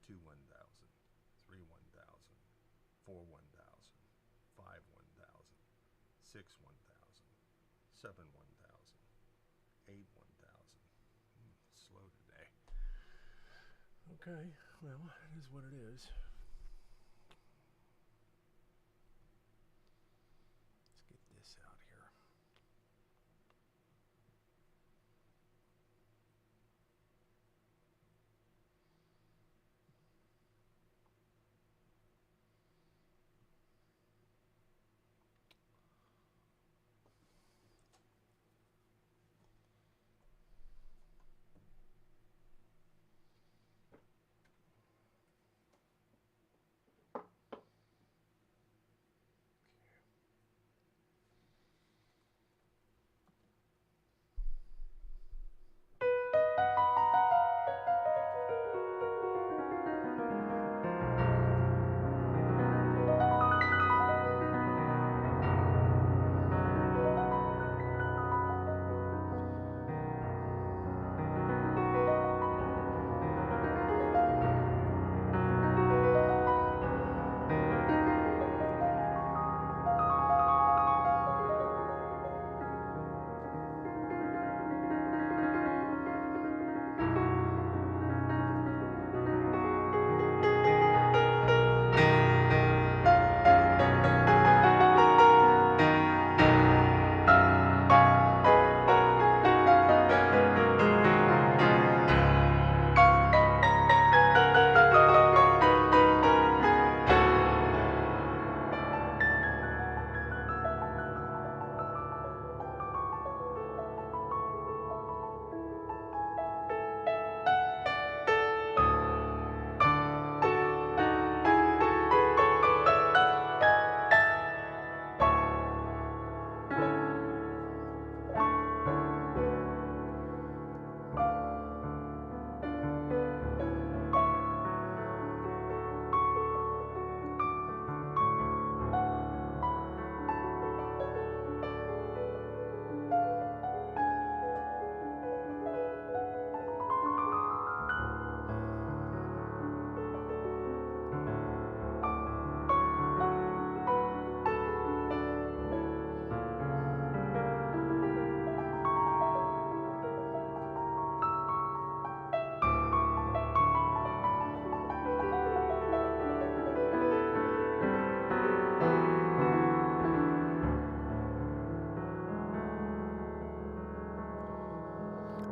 2 1,000, 3 1,000, 4 1,000, 5 1,000, 6 1,000, 7 1,000, 8 1,000. Slow today. Okay, well, it is what it is. Let's get this out here.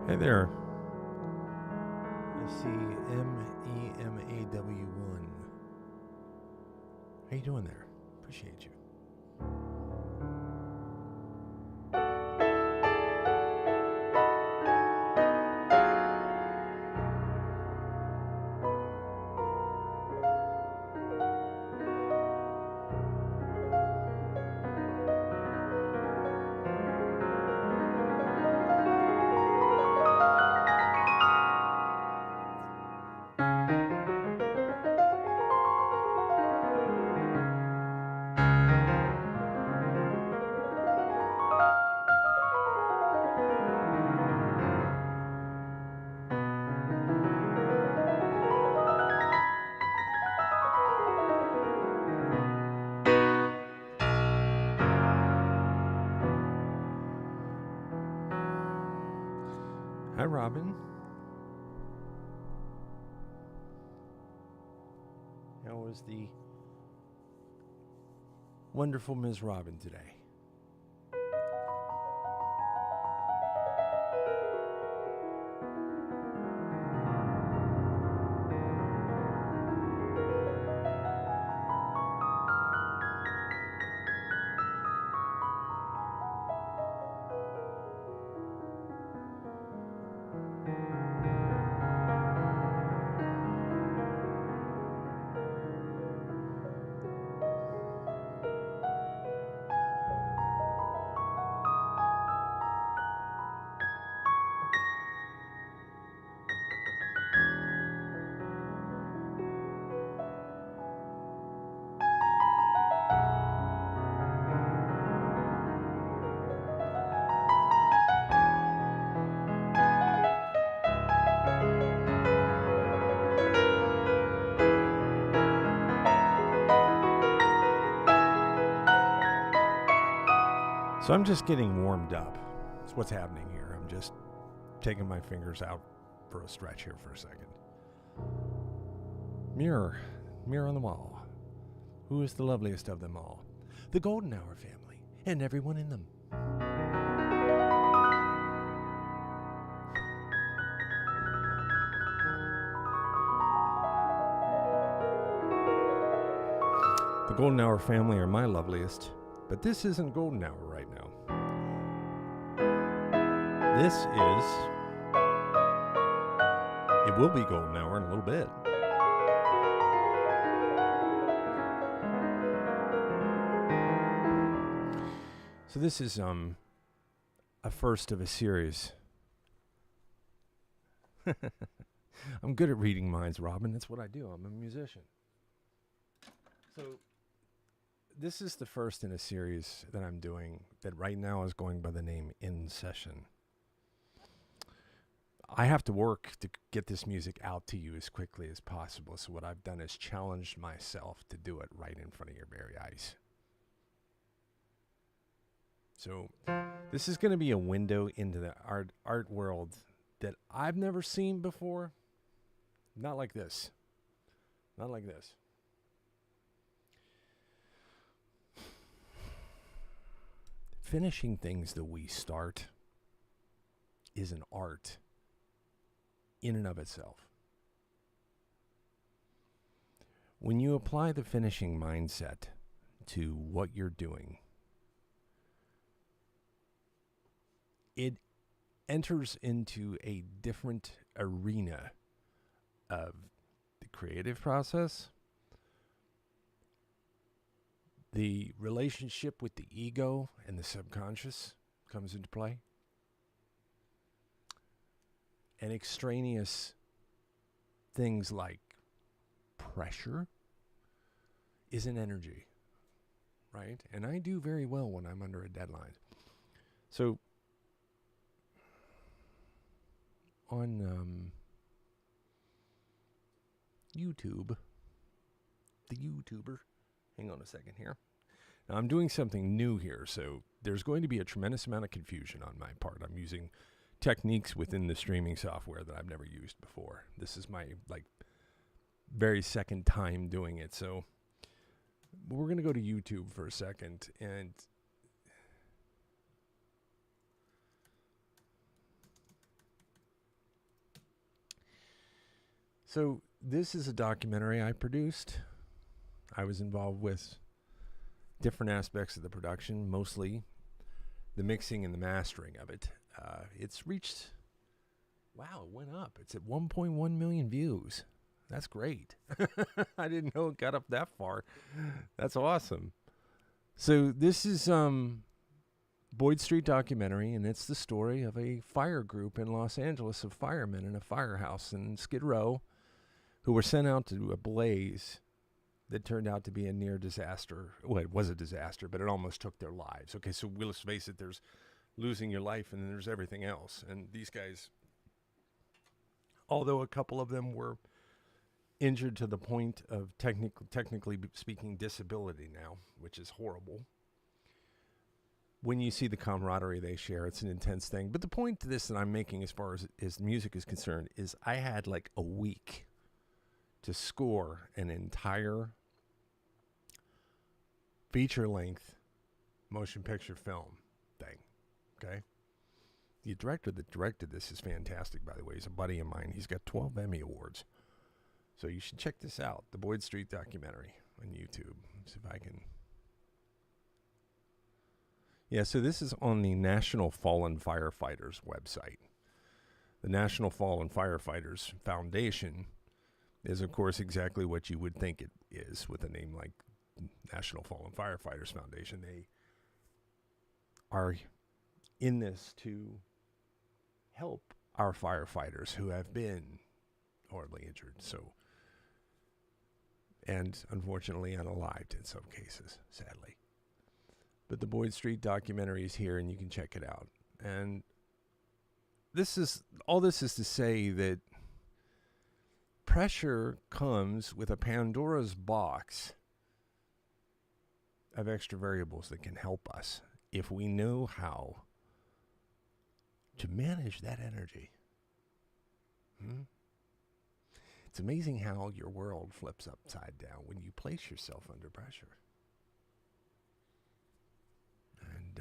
Hey there. I see MEMAW1. How you doing there? Appreciate you. Hi, Robin. How was the wonderful Ms. Robin today? So I'm just getting warmed up. That's what's happening here. I'm just taking my fingers out for a stretch here for a second. Mirror on the wall. Who is the loveliest of them all? The Golden Hour family and everyone in them. The Golden Hour family are my loveliest, but this isn't Golden Hour right now. It will be Golden Hour in a little bit. So this is a first of a series. I'm good at reading minds, Robin. That's what I do. I'm a musician. So this is the first in a series that I'm doing that right now is going by the name In Session. I have to work to get this music out to you as quickly as possible. So what I've done is challenged myself to do it right in front of your very eyes. So this is going to be a window into the art world that I've never seen before. Not like this. Not like this. Finishing things that we start is an art in and of itself. When you apply the finishing mindset to what you're doing, it enters into a different arena of the creative process, the relationship with the ego and the subconscious comes into play, and extraneous things like pressure is an energy, right? And I do very well when I'm under a deadline. So on YouTube, the YouTuber, hang on a second here. Now I'm doing something new here, so there's going to be a tremendous amount of confusion on my part. I'm using techniques within the streaming software that I've never used before. This is my very second time doing it, so we're going to go to YouTube for a second and so this is a documentary I produced. I was involved with different aspects of the production, mostly the mixing and the mastering of it. It's reached, wow, it went up. It's at 1.1 million views. That's great. I didn't know it got up that far. That's awesome. So this is Boyd Street documentary, and it's the story of a fire group in Los Angeles of firemen in a firehouse in Skid Row who were sent out to a blaze that turned out to be a near disaster. Well, it was a disaster, but it almost took their lives. Okay, so let's face it, there's losing your life and then there's everything else. And these guys, although a couple of them were injured to the point of technically speaking disability now, which is horrible, when you see the camaraderie they share, it's an intense thing. But the point to this that I'm making as far as music is concerned is I had like a week to score an entire feature-length motion picture film thing, okay? The director that directed this is fantastic, by the way. He's a buddy of mine. He's got 12 Emmy Awards. So you should check this out, the Boyd Street documentary on YouTube. See if I can... Yeah, so this is on the National Fallen Firefighters website. The National Fallen Firefighters Foundation is, of course, exactly what you would think it is with a name like National Fallen Firefighters Foundation. They are in this to help our firefighters who have been horribly injured, and unfortunately unalived in some cases, sadly. But the Boyd Street documentary is here, and you can check it out. And this is to say that pressure comes with a Pandora's box of extra variables that can help us if we know how to manage that energy. It's amazing how your world flips upside down when you place yourself under pressure. And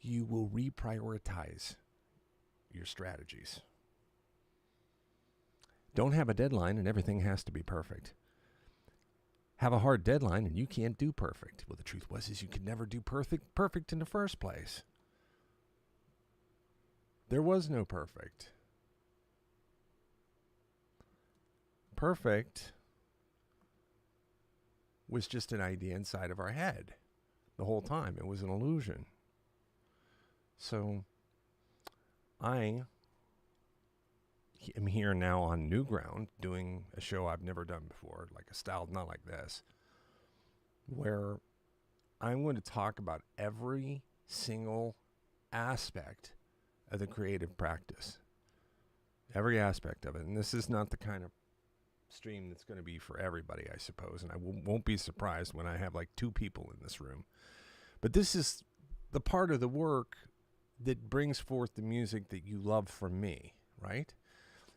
you will reprioritize your strategies. Don't have a deadline and everything has to be perfect. Have a hard deadline and you can't do perfect. Well, the truth is you could never do perfect in the first place. There was no perfect. Perfect was just an idea inside of our head the whole time. It was an illusion. So I am here now on new ground doing a show I've never done before, like a style not like this, where I'm going to talk about every single aspect of the creative practice. Every aspect of it. And this is not the kind of stream that's going to be for everybody, I suppose. And I won't be surprised when I have like 2 people in this room. But this is the part of the work that brings forth the music that you love from me, right?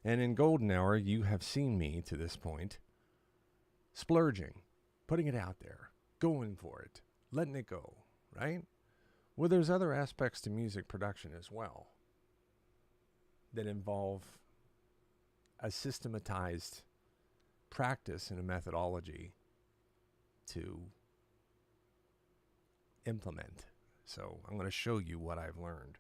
And in Golden Hour, you have seen me to this point splurging, putting it out there, going for it, letting it go, right? Well, there's other aspects to music production as well that involve a systematized practice and a methodology to implement. So I'm going to show you what I've learned.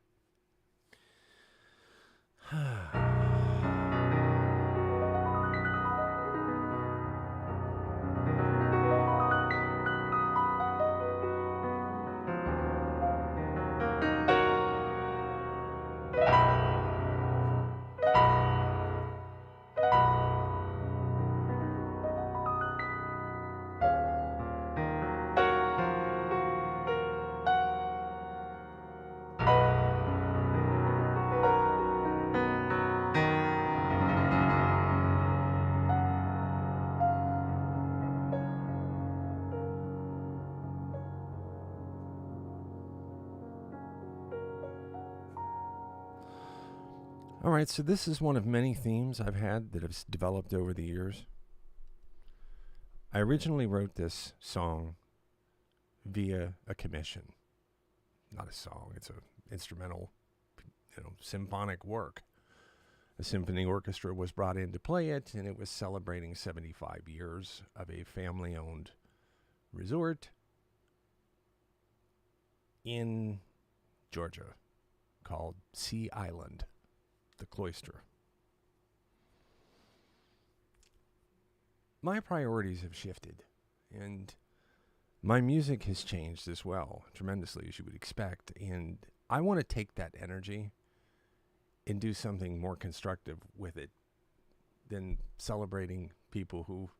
All right, so this is one of many themes I've had that have developed over the years. I originally wrote this song via a commission. Not a song, it's an instrumental, symphonic work. A symphony orchestra was brought in to play it, and it was celebrating 75 years of a family-owned resort in Georgia called Sea Island, the Cloister. My priorities have shifted, and my music has changed as well, tremendously, as you would expect. And I want to take that energy and do something more constructive with it than celebrating people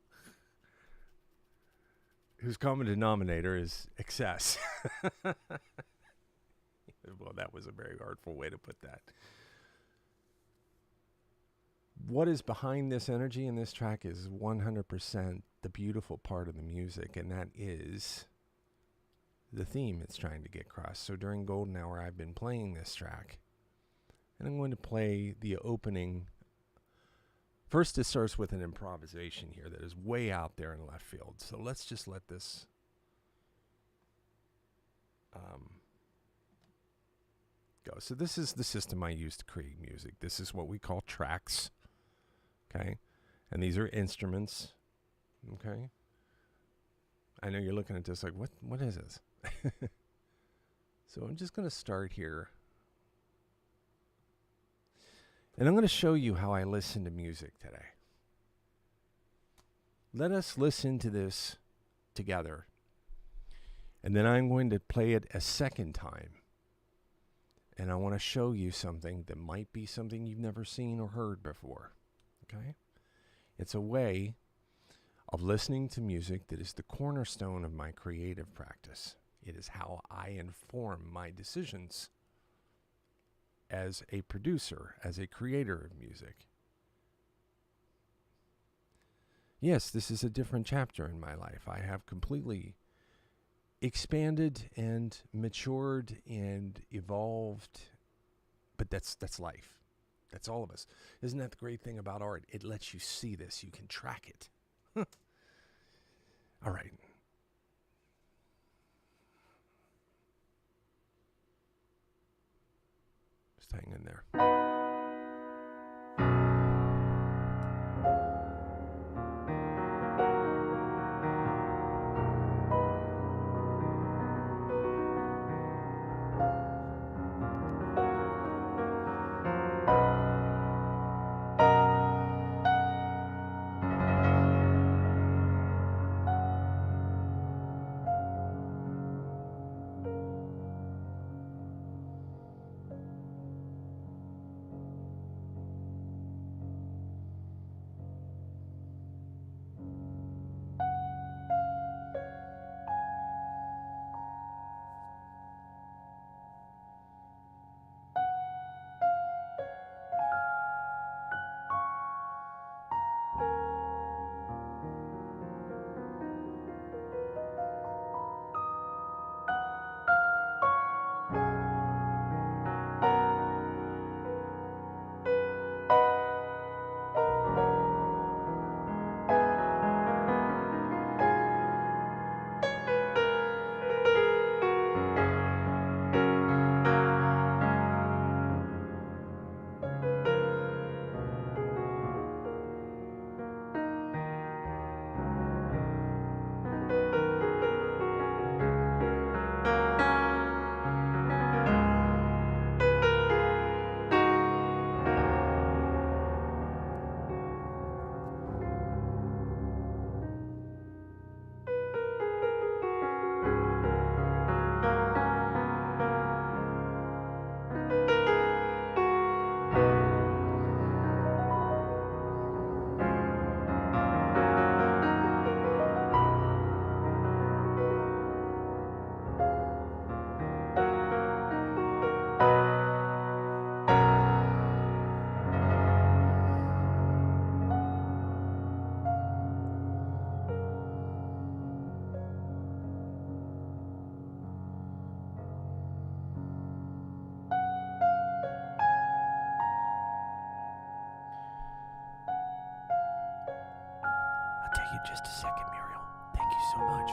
whose common denominator is excess. Well, that was a very artful way to put that. What is behind this energy in this track is 100% the beautiful part of the music, and that is the theme it's trying to get across. So during Golden Hour, I've been playing this track, and I'm going to play the opening. First, it starts with an improvisation here that is way out there in left field. So let's just let this go. So this is the system I use to create music. This is what we call tracks. Okay, and these are instruments. Okay, I know you're looking at this like, what is this? So I'm just going to start here, and I'm going to show you how I listen to music today. Let us listen to this together, and then I'm going to play it a second time, and I want to show you something that might be something you've never seen or heard before. Okay? It's a way of listening to music that is the cornerstone of my creative practice. It is how I inform my decisions as a producer, as a creator of music. Yes, this is a different chapter in my life. I have completely expanded and matured and evolved, but that's life. That's all of us. Isn't that the great thing about art? It lets you see this. You can track it. All right. Just hang in there. I'll take you just a second, Muriel. Thank you so much.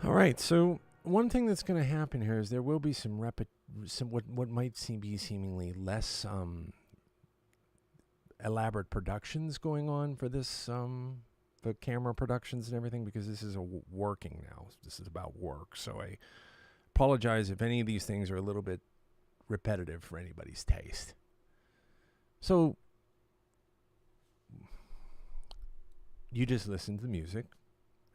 All right, so one thing that's going to happen here is there will be some what might be seemingly less elaborate productions going on for this the camera productions and everything, because this is working now. This is about work, so I apologize if any of these things are a little bit repetitive for anybody's taste. So you just listened to the music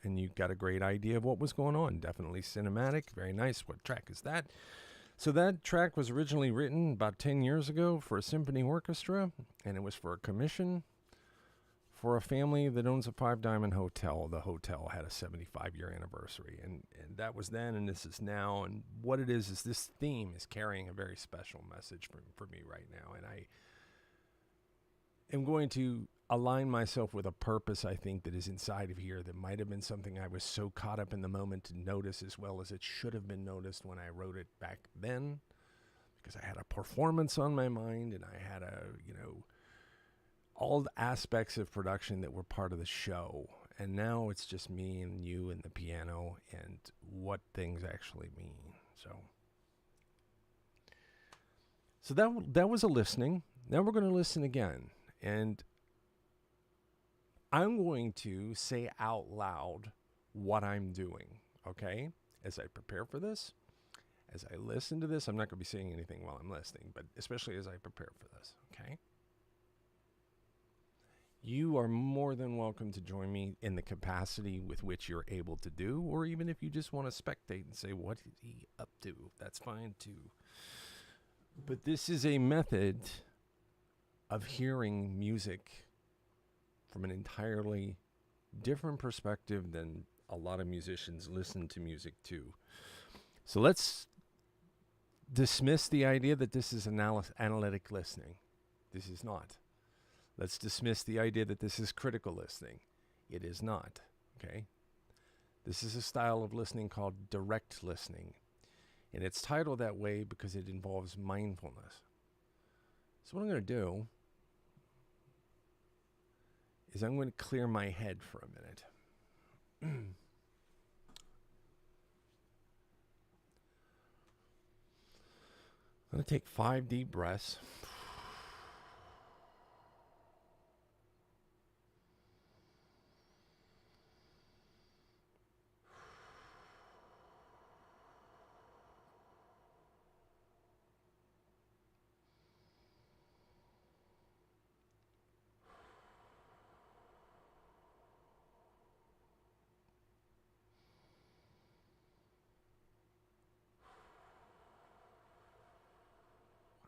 and you got a great idea of what was going on. Definitely cinematic, very nice. What track is that? So that track was originally written about 10 years ago for a symphony orchestra, and it was for a commission for a family that owns a 5-diamond hotel. The hotel had a 75-year anniversary, and that was then, and this is now. And what it is this theme is carrying a very special message for me right now, and I am going to align myself with a purpose, I think, that is inside of here that might have been something I was so caught up in the moment to notice, as well as it should have been noticed when I wrote it back then, because I had a performance on my mind, and I had all the aspects of production that were part of the show. And now it's just me and you and the piano and what things actually mean. So that was a listening. Now we're going to listen again. And I'm going to say out loud what I'm doing, okay? As I prepare for this, as I listen to this, I'm not going to be saying anything while I'm listening, but especially as I prepare for this, okay? You are more than welcome to join me in the capacity with which you're able to do, or even if you just want to spectate and say, what is he up to? That's fine too. But this is a method of hearing music from an entirely different perspective than a lot of musicians listen to music too. So let's dismiss the idea that this is analytic listening. This is not. Let's dismiss the idea that this is critical listening. It is not, okay? This is a style of listening called direct listening. And it's titled that way because it involves mindfulness. So what I'm going to do is I'm going to clear my head for a minute. I'm going to take 5 deep breaths.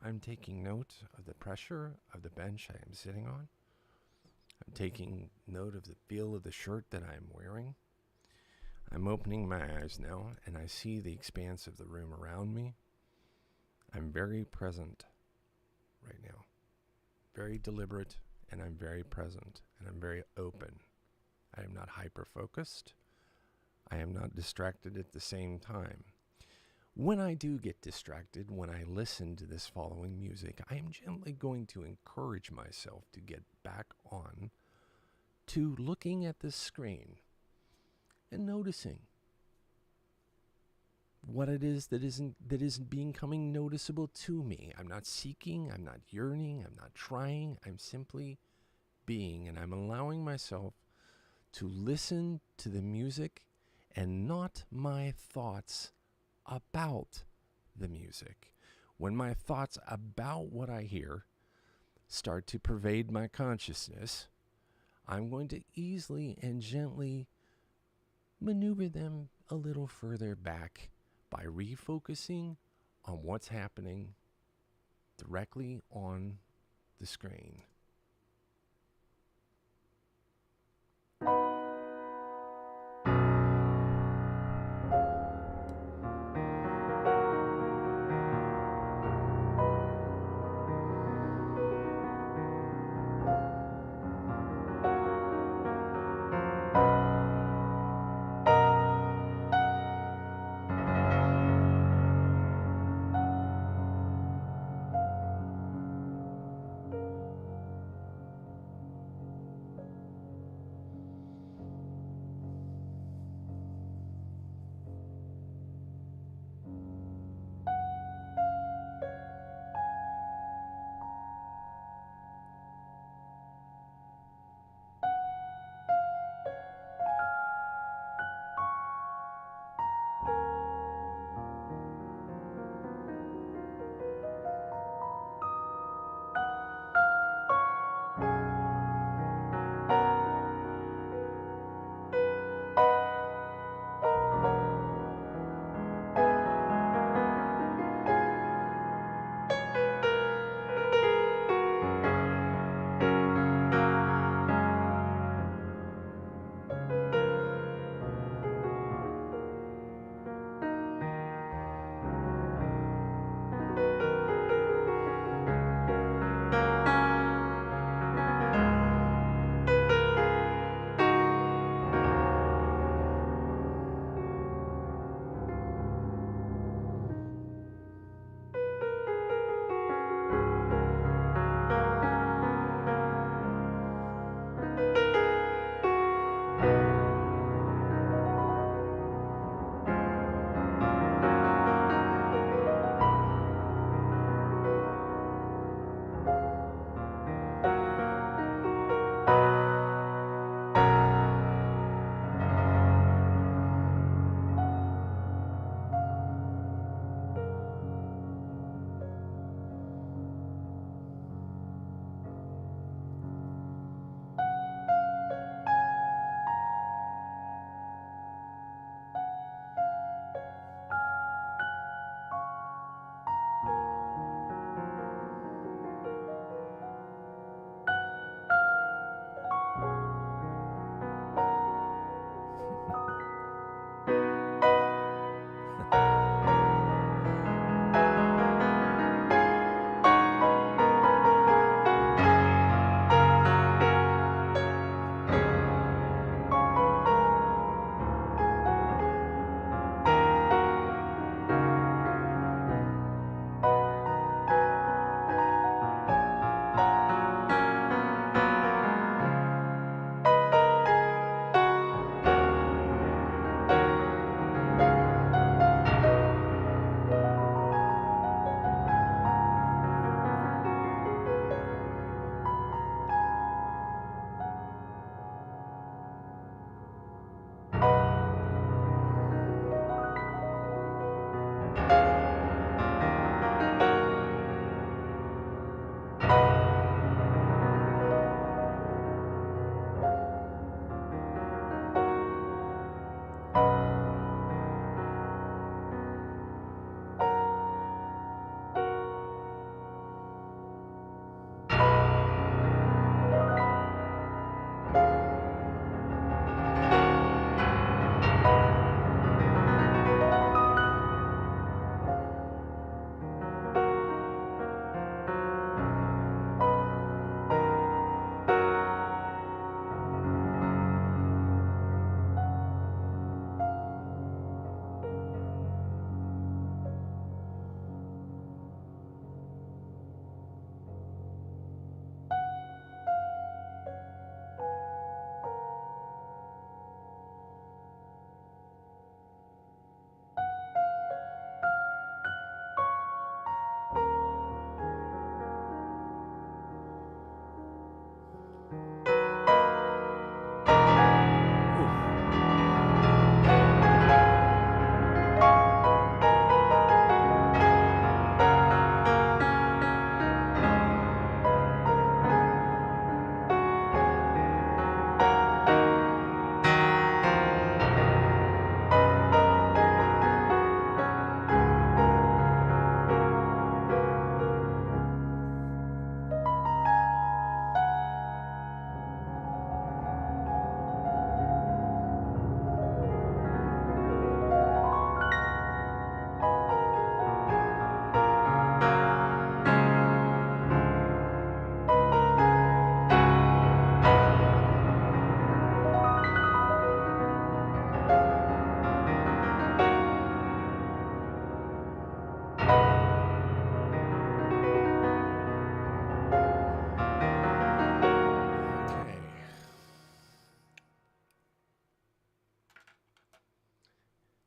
I'm taking note of the pressure of the bench I am sitting on. I'm taking note of the feel of the shirt that I am wearing. I'm opening my eyes now, and I see the expanse of the room around me. I'm very present right now. Very deliberate, and I'm very present, and I'm very open. I am not hyper-focused. I am not distracted at the same time. When I do get distracted, when I listen to this following music, I am gently going to encourage myself to get back on to looking at the screen and noticing what it is that isn't becoming noticeable to me. I'm not seeking, I'm not yearning, I'm not trying, I'm simply being, and I'm allowing myself to listen to the music and not my thoughts about the music. When my thoughts about what I hear start to pervade my consciousness, I'm going to easily and gently maneuver them a little further back by refocusing on what's happening directly on the screen.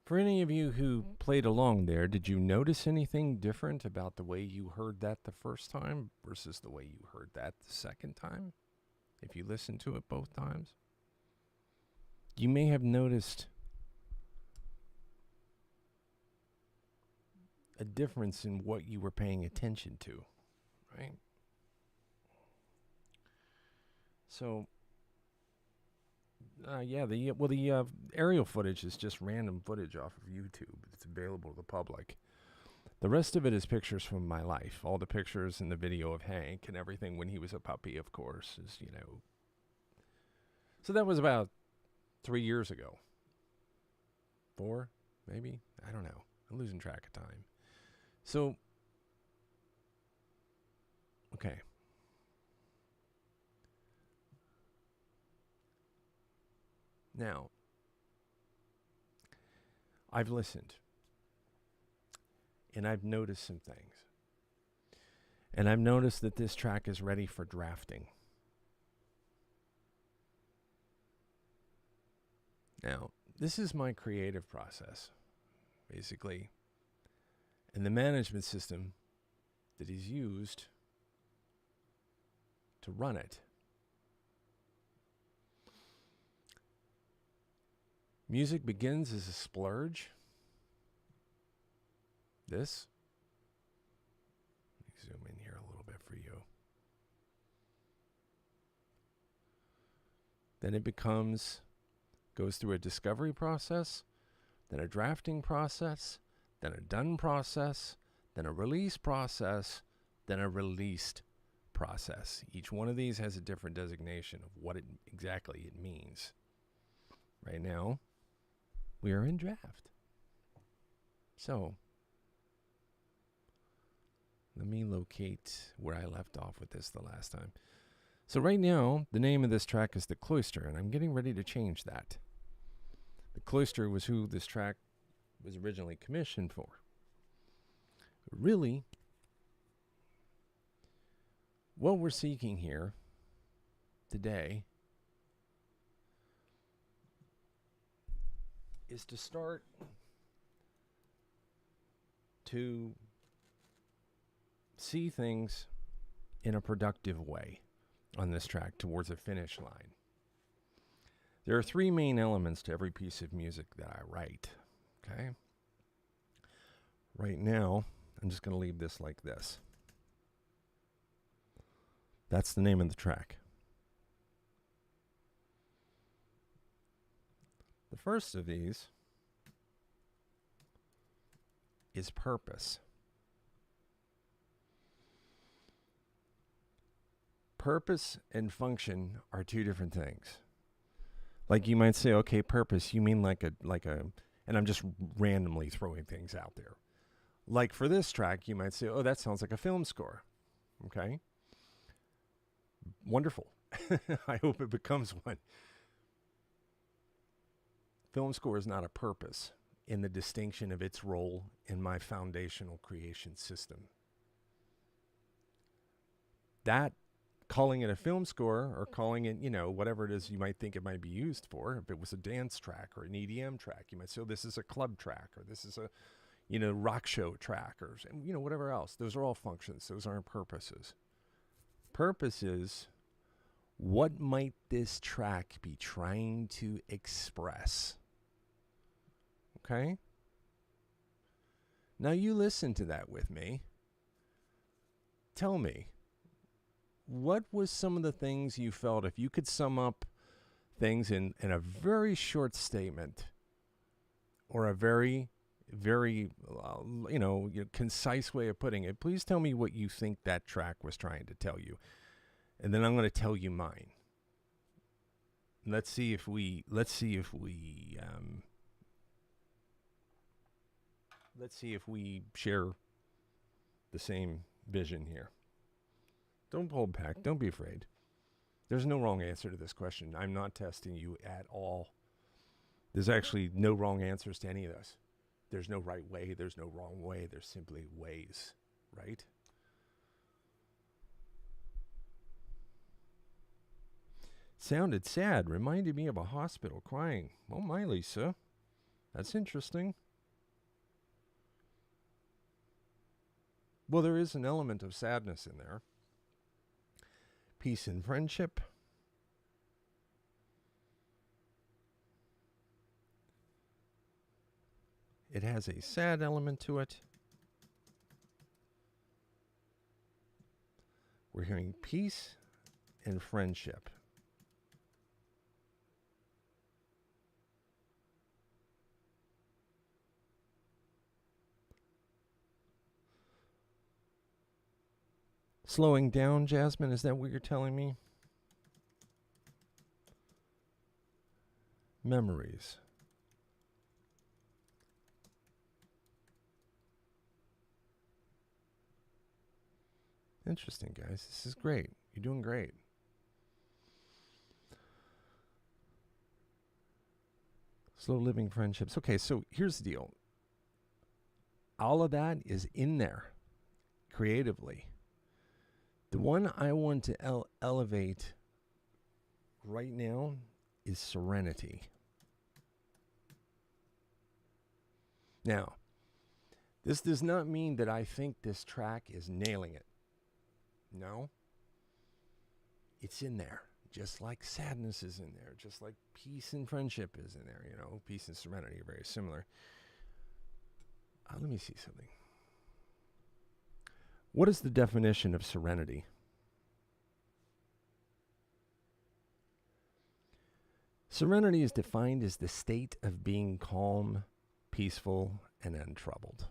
For any of you who played along there, did you notice anything different about the way you heard that the first time versus the way you heard that the second time? If you listened to it both times, you may have noticed a difference in what you were paying attention to, right? So, the aerial footage is just random footage off of YouTube. It's available to the public. The rest of it is pictures from my life. All the pictures and the video of Hank and everything when he was a puppy, of course, is, So that was about 3 years ago. 4, maybe? I don't know. I'm losing track of time. So, okay. Now, I've listened. And I've noticed some things. And I've noticed that this track is ready for drafting. Now, this is my creative process, basically. And the management system that is used to run it. Music begins as a splurge. This. Let me zoom in here a little bit for you. Then it goes through a discovery process, then a drafting process, then a done process, then a release process, then a released process. Each one of these has a different designation of what exactly it means. Right now, we are in draft. So, let me locate where I left off with this the last time. So right now, the name of this track is The Cloister, and I'm getting ready to change that. The Cloister was who this track was originally commissioned for. Really, what we're seeking here today is to start to see things in a productive way on this track towards a finish line. There are 3 main elements to every piece of music that I write, okay? Right now, I'm just going to leave this like this. That's the name of the track. The first of these is purpose. Purpose and function are 2 different things. Like you might say, okay, purpose, you mean like a, and I'm just randomly throwing things out there. Like for this track, you might say, oh, that sounds like a film score. Okay. Wonderful. I hope it becomes one. Film score is not a purpose in the distinction of its role in my foundational creation system. That, calling it a film score or calling it, whatever it is you might think it might be used for, if it was a dance track or an EDM track, you might say, oh, this is a club track or this is a, rock show track or, whatever else. Those are all functions. Those aren't purposes. Purpose is, what might this track be trying to express? Okay? Now you listen to that with me. Tell me, what was some of the things you felt, if you could sum up things in a very short statement or a very, very, concise way of putting it, please tell me what you think that track was trying to tell you. And then I'm going to tell you mine. Let's see if we share the same vision here. Don't hold back. Don't be afraid. There's no wrong answer to this question. I'm not testing you at all. There's actually no wrong answers to any of this. There's no right way. There's no wrong way. There's simply ways, right? Sounded sad. Reminded me of a hospital crying. Oh my, Lisa. That's interesting. Well, there is an element of sadness in there. Peace and friendship. It has a sad element to it. We're hearing peace and friendship. Slowing down, Jasmine, is that what you're telling me? Memories. Interesting, guys. This is great. You're doing great. Slow living friendships. Okay, so here's the deal. All of that is in there creatively. The one I want to elevate right now is serenity. Now, this does not mean that I think this track is nailing it. No. It's in there. Just like sadness is in there. Just like peace and friendship is in there. You know, peace and serenity are very similar. Let me see something. What is the definition of serenity? Serenity is defined as the state of being calm, peaceful, and untroubled.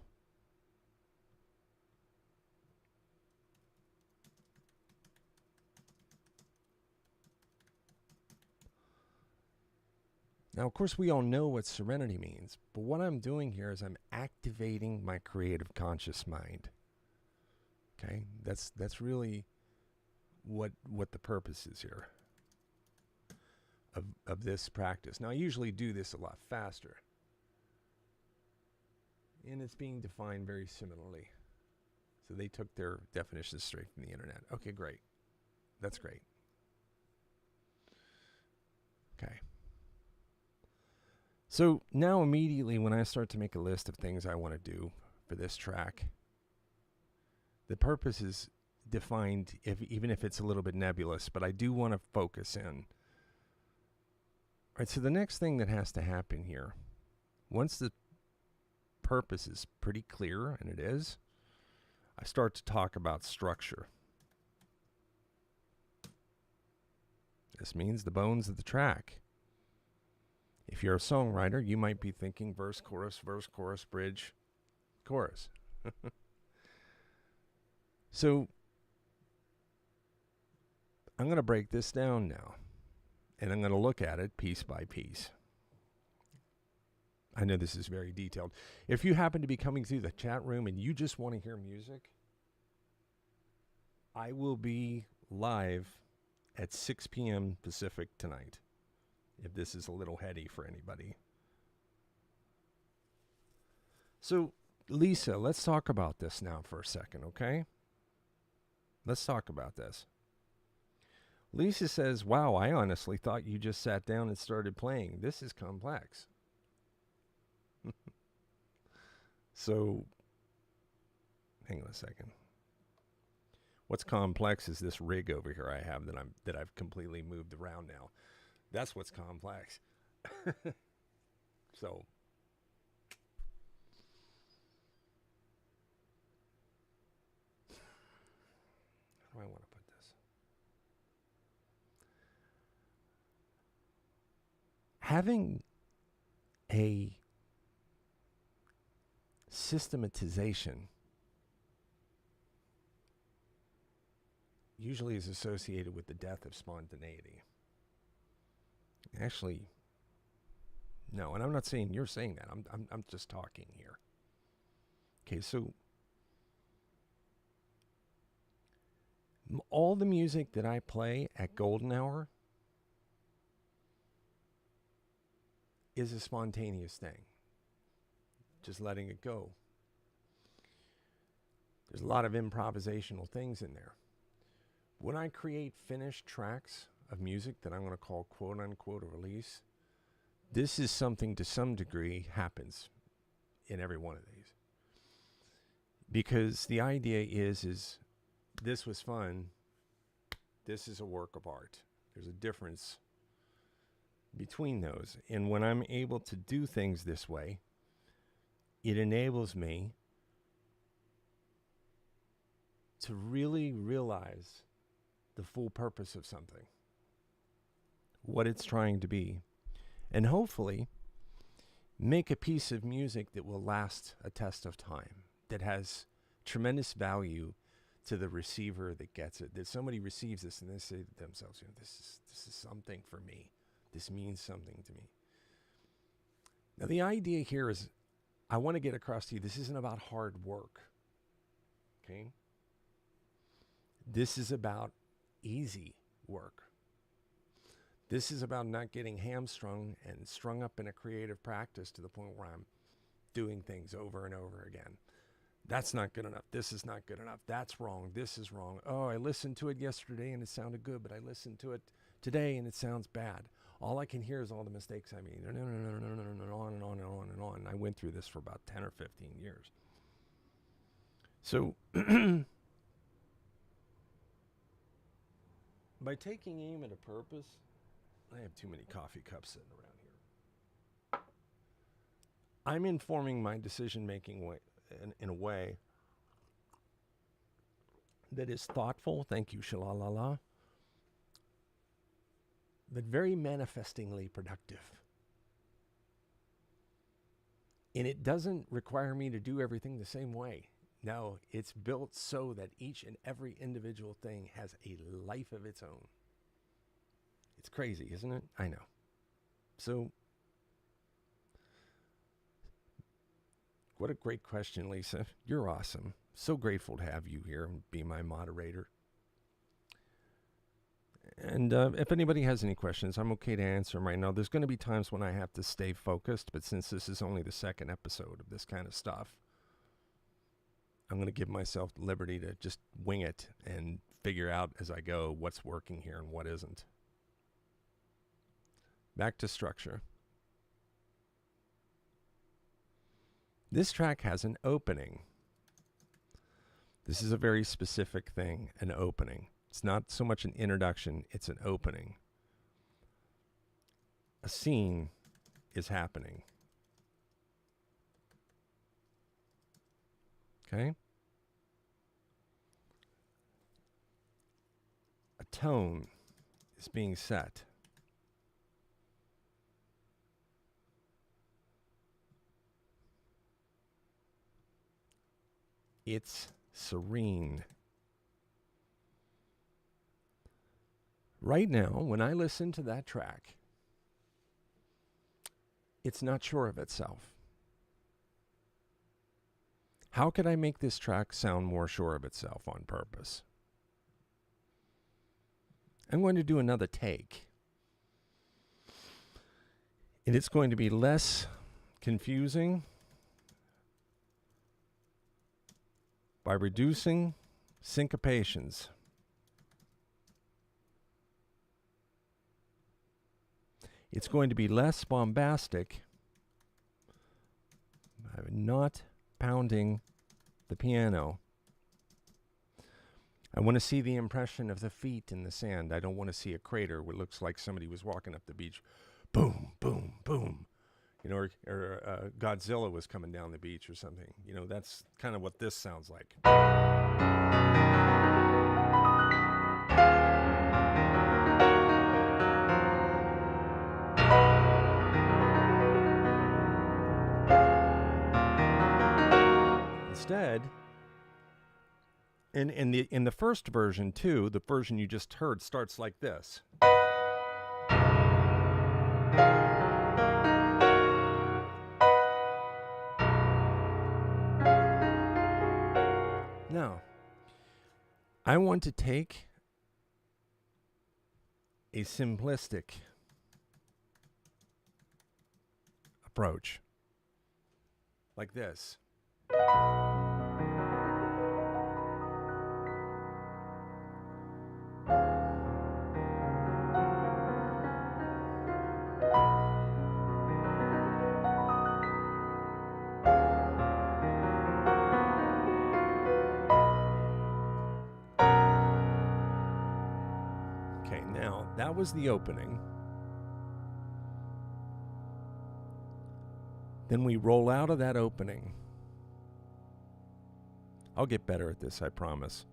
Now, of course, we all know what serenity means, but what I'm doing here is I'm activating my creative conscious mind. Okay, that's really what the purpose is here of this practice. Now, I usually do this a lot faster, and it's being defined very similarly. So they took their definitions straight from the internet. Okay, great. That's great. Okay. So now immediately when I start to make a list of things I want to do for this track, the purpose is defined, even if it's a little bit nebulous, but I do want to focus in. All right, so the next thing that has to happen here, once the purpose is pretty clear, and it is, I start to talk about structure. This means the bones of the track. If you're a songwriter, you might be thinking verse, chorus, bridge, chorus. So I'm going to break this down now, and I'm going to look at it piece by piece. I know this is very detailed. If you happen to be coming through the chat room and you just want to hear music, I will be live at 6 p.m. Pacific tonight, if this is a little heady for anybody. So, Lisa, let's talk about this now for a second, okay? Let's talk about this. Lisa says, wow, I honestly thought you just sat down and started playing. This is complex. So, hang on a second. What's complex is this rig over here I have that I've completely moved around now. That's what's complex. So, how do I want to put this? Having a systematization usually is associated with the death of spontaneity. Actually, no, and I'm not saying you're saying that. I'm just talking here. Okay, so all the music that I play at golden hour is a spontaneous thing. Just letting it go. There's a lot of improvisational things in there. When I create finished tracks of music that I'm going to call quote unquote a release, this is something to some degree happens in every one of these. Because the idea is this was fun. This is a work of art. There's a difference between those. And when I'm able to do things this way, it enables me to really realize the full purpose of something, what it's trying to be, and hopefully make a piece of music that will last a test of time, that has tremendous value to the receiver that gets it, that somebody receives this and they say to themselves, this is something for me. This means something to me. Now, the idea here is I want to get across to you, this isn't about hard work. Okay? This is about easy work. This is about not getting hamstrung and strung up in a creative practice to the point where I'm doing things over and over again. That's not good enough. This is not good enough. That's wrong. This is wrong. Oh, I listened to it yesterday and it sounded good, but I listened to it today and it sounds bad. All I can hear is all the mistakes I made. On and on and on and on and on. I went through this for about 10 or 15 years. So by taking aim at a purpose, I have too many coffee cups sitting around here. I'm informing my decision-making way, in a way that is thoughtful, thank you, shalalala, but very manifestingly productive. And it doesn't require me to do everything the same way. No, it's built so that each and every individual thing has a life of its own. It's crazy, isn't it? I know. So, what a great question, Lisa. You're awesome. So grateful to have you here and be my moderator. And if anybody has any questions, I'm okay to answer them right now. There's going to be times when I have to stay focused, but since this is only the second episode of this kind of stuff, I'm going to give myself the liberty to just wing it and figure out as I go what's working here and what isn't. Back to structure. This track has an opening. This is a very specific thing, an opening. It's not so much an introduction, it's an opening. A scene is happening. Okay? A tone is being set. It's serene. Right now, when I listen to that track, it's not sure of itself. How could I make this track sound more sure of itself on purpose? I'm going to do another take. And it's going to be less confusing by reducing syncopations. It's going to be less bombastic by not pounding the piano. I want to see the impression of the feet in the sand. I don't want to see a crater where it looks like somebody was walking up the beach. Boom, boom, boom. Or Godzilla was coming down the beach or something. That's kind of what this sounds like. Instead, in the first version too, the version you just heard starts like this. Now, I want to take a simplistic approach like this. Okay, now that was the opening. Then we roll out of that opening. I'll get better at this, I promise.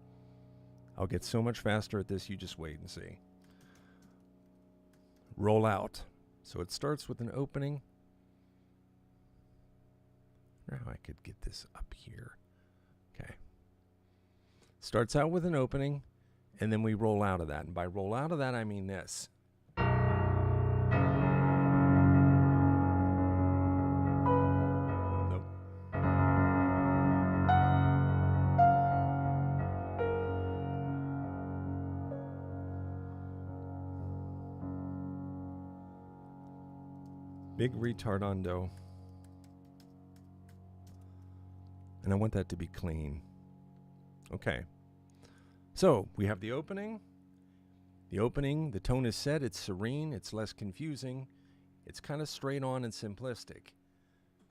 I'll get so much faster at this, you just wait and see. Roll out. So it starts with an opening. Now I could get this up here. Okay. Starts out with an opening, and then we roll out of that. And by roll out of that, I mean this. Nope. Big retardando. And I want that to be clean. Okay. So we have the opening. The opening, the tone is set. It's serene. It's less confusing. It's kind of straight on and simplistic.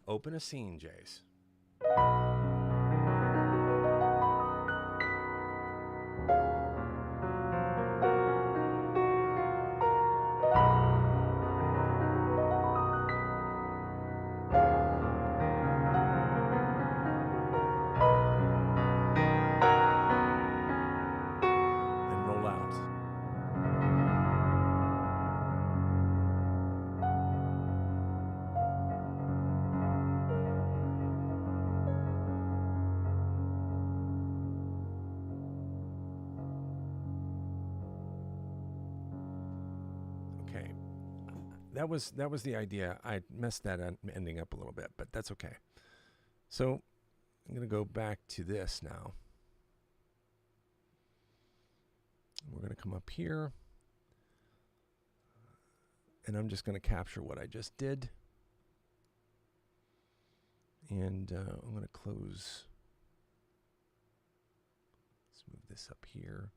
Open a scene, Jace. That was the idea. I messed that ending up a little bit, but that's okay. So I'm going to go back to this now. We're going to come up here, and I'm just going to capture what I just did. And I'm going to close. Let's move this up here.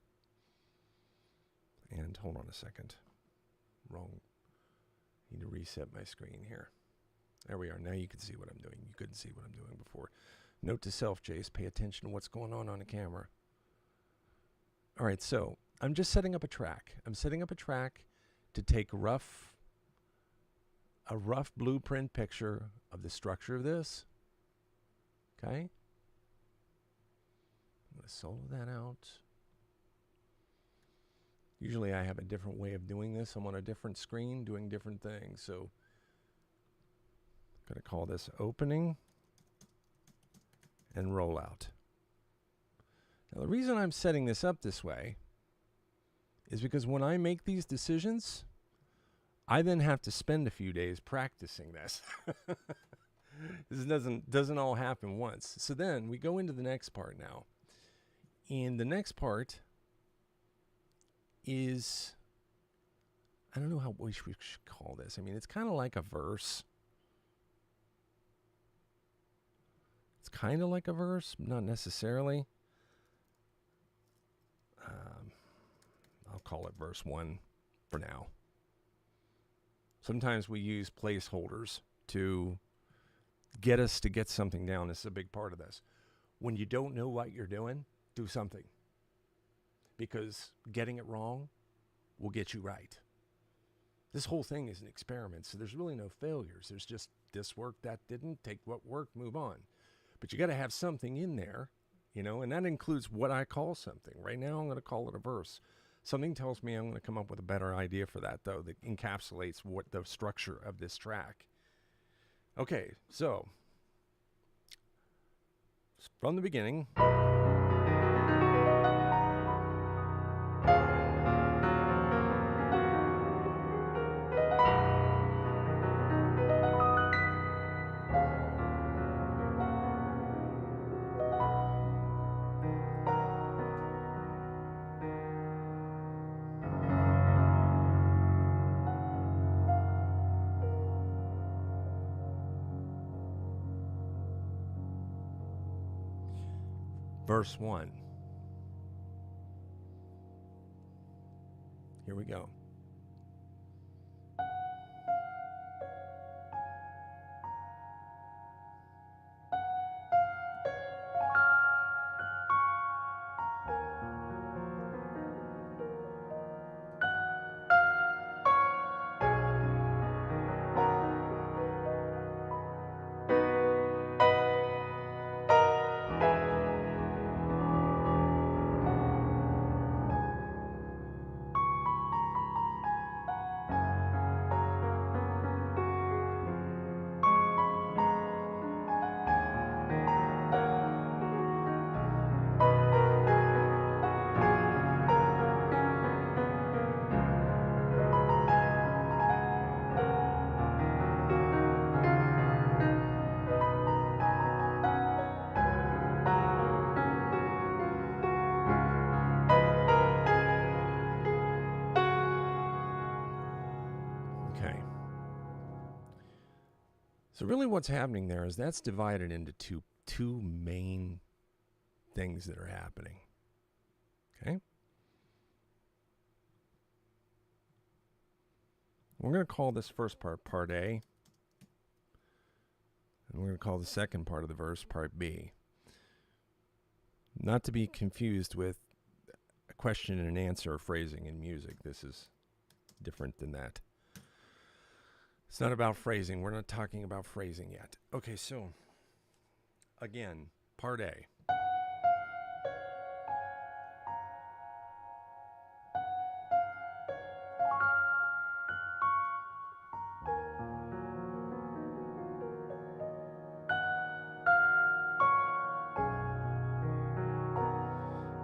And hold on a second. Wrong. Need to reset my screen here. There we are. Now you can see what I'm doing. You couldn't see what I'm doing before. Note to self, Jace, pay attention to what's going on the camera. All right, so I'm just setting up a track. I'm setting up a track to take a rough blueprint picture of the structure of this. Okay? I'm going to solo that out. Usually I have a different way of doing this. I'm on a different screen doing different things. So I'm going to call this opening and rollout. Now the reason I'm setting this up this way is because when I make these decisions, I then have to spend a few days practicing this. This doesn't all happen once. So then we go into the next part now. And the next part is, I don't know how we should call this. I mean, it's kind of like a verse. It's kind of like a verse, not necessarily. I'll call it verse 1 for now. Sometimes we use placeholders to get us to get something down. This is a big part of this. When you don't know what you're doing, do something. Because getting it wrong will get you right. This whole thing is an experiment, so there's really no failures. There's just this worked, that didn't, take what worked, move on. But you got to have something in there, you know, and that includes what I call something. Right now I'm going to call it a verse. Something tells me I'm going to come up with a better idea for that, though, that encapsulates what the structure of this track. Okay, so from the beginning. Verse 1. Here we go. So really what's happening there is that's divided into two main things that are happening. Okay? We're going to call this first part A. And we're going to call the second part of the verse part B. Not to be confused with a question and answer phrasing in music. This is different than that. It's not about phrasing. We're not talking about phrasing yet. Okay, so again, part A.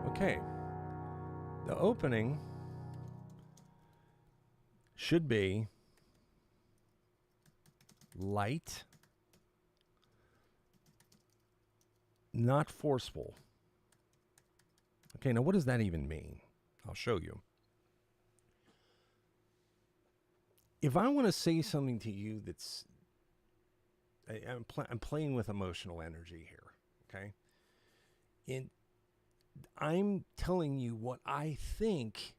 Okay, the opening should be light, not forceful. Okay, now what does that even mean? I'll show you. If I want to say something to you that's, I'm playing with emotional energy here, okay? I'm telling you what I think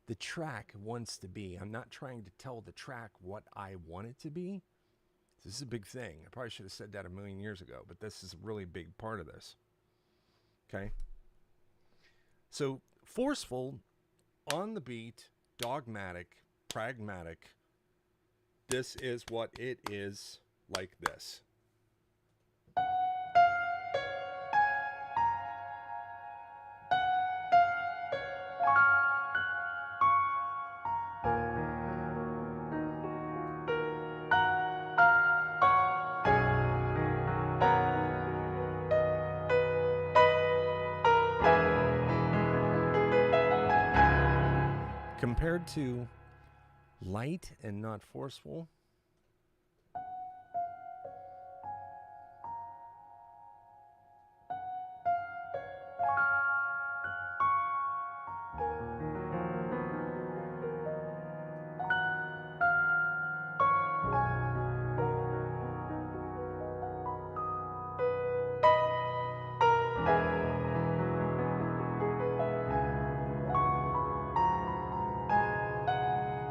the track wants to be. I'm not trying to tell the track what I want it to be. This is a big thing. I probably should have said that a million years ago, but this is a really big part of this. Okay? So, forceful, on the beat, dogmatic, pragmatic. This is what it is, like this. Compared to light and not forceful.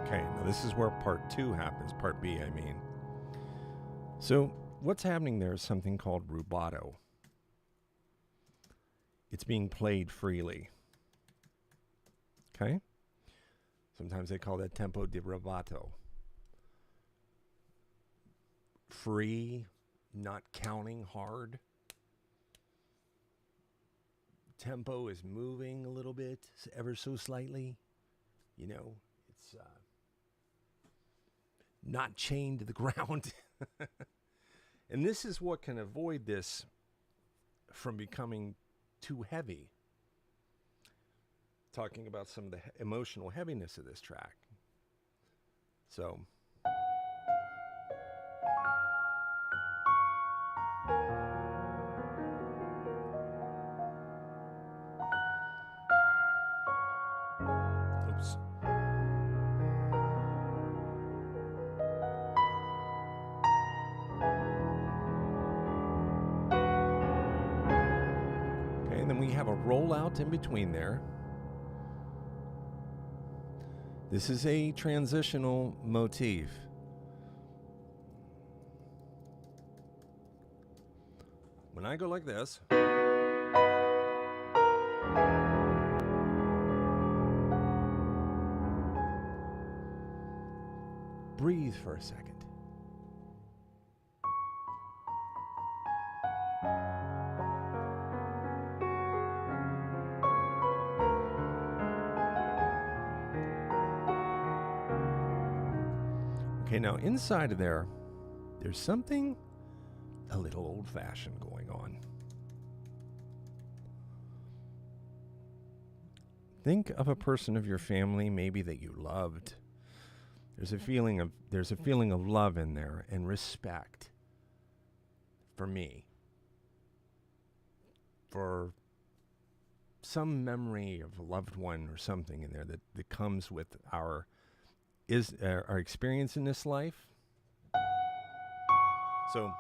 Okay, now this is where part 2 happens, part B, I mean. So what's happening there is something called rubato. It's being played freely. Okay? Sometimes they call that tempo di rubato. Free, not counting hard. Tempo is moving a little bit, ever so slightly. You know, it's not chained to the ground. And this is what can avoid this from becoming too heavy. Talking about some of the emotional heaviness of this track. So oops. Okay, and then we have a rollout in between there. This is a transitional motif. When I go like this, breathe for a second. Okay, now inside of there, there's something a little old-fashioned going on. Think of a person of your family maybe that you loved. There's a feeling of love in there and respect for me. For some memory of a loved one or something in there that comes with our experience in this life. So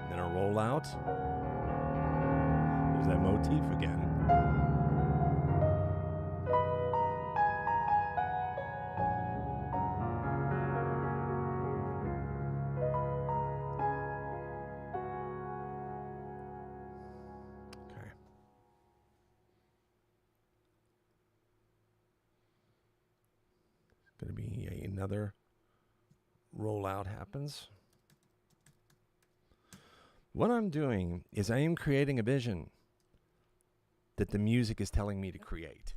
then a roll out. There's that motif again. Okay. It's going to be another rollout happens. What I'm doing is I am creating a vision that the music is telling me to create.